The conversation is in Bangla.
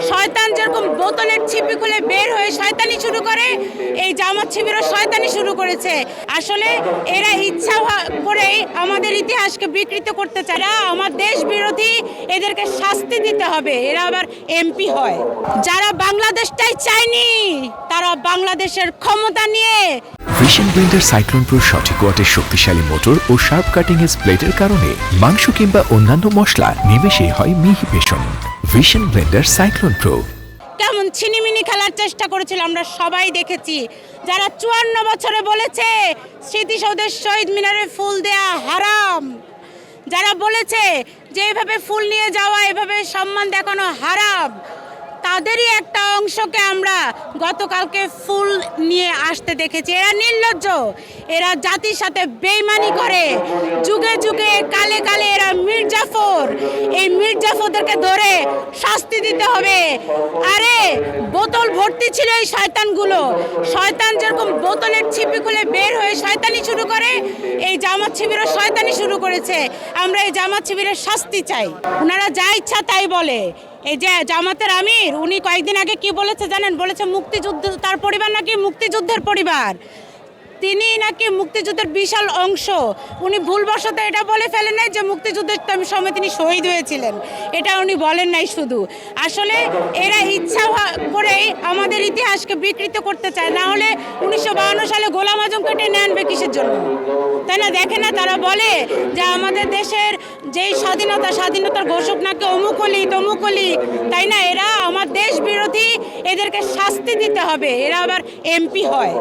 শয়তান যেরকম বোতলের ছিপি খুলে বের হয়ে শয়তানি শুরু করে, এই জামাত শিবিরও শয়তানি শুরু করেছে। আসলে এরা ইচ্ছা করেই আমাদের ইতিহাসকে বিকৃত করতে চায়। এরা আমার দেশ বিরোধী, এদেরকে শাস্তি দিতে হবে। এরা আবার এমপি হয়। যারা বাংলাদেশটাই চায়নি তারা বাংলাদেশের ক্ষমতা নিয়ে ভিশন ব্লেন্ডার সাইক্লোন প্রো সঠিক ওয়াটের শক্তিশালী মোটর ও শার্প কাটিং এজ প্লেটের কারণে মাংস কিংবা অন্যান্য মশলা নিমেষেই হয় মিহি বেসন। Vision blender cyclone pro. কেমন ছিনিমিনি খেলার চেষ্টা করেছিল আমরা সবাই দেখেছি। যারা ৫৪ বছরে বলেছে স্মৃতিসৌধের শহীদ মিনারে ফুল দেয়া হারাম, যারা বলেছে যে এভাবে ফুল নিয়ে যাওয়া, এভাবে সম্মান দেখানো হারাম, তাদেরই একটা অংশকে আমরা গতকালকে ফুল নিয়ে আসতে দেখেছি। এরা নির্লজ্জ, এরা জাতির সাথে বেইমানি করে, যুগে যুগে কালে কালে এরা মির্জাফর। এই মির্জাফরদেরকে ধরে শাস্তি দিতে হবে। আরে বোতল ভর্তি ছিল এই শয়তানগুলো। শয়তান যেরকম বোতলের ছিপি খুলে বের হয়ে শয়তানি শুরু করে, এই জামাত শিবিরও শয়তানি শুরু করেছে। আমরা এই জামাত শিবিরের শাস্তি চাই। ওনারা যা ইচ্ছা তাই বলে। এই যে জামাতের আমির, উনি কয়েকদিন আগে কি বলেছে জানেন? বলেছে মুক্তিযুদ্ধ, তার পরিবার নাকি মুক্তিযুদ্ধের পরিবার, তিনি নাকি মুক্তিযুদ্ধের বিশাল অংশ। উনি ভুলবশত এটা বলে ফেলেন নাই যে মুক্তিযুদ্ধের সময় তিনি শহীদ হয়েছিলেন, এটা উনি বলেন নাই। শুধু আসলে এরা ইচ্ছা করেই আমাদের ইতিহাসকে বিকৃত করতে চায়। না হলে ১৯৫২ সালে গোলাম আজমকে টেনে আনবে কিসের জন্য, তাই না? দেখে না, তারা বলে যে আমাদের দেশের যেই স্বাধীনতার ঘোষক নাকি অমুক অলি তমুক অলি, তাই না? এরা আমার দেশ বিরোধী, এদেরকে শাস্তি দিতে হবে। এরা আবার এমপি হয়।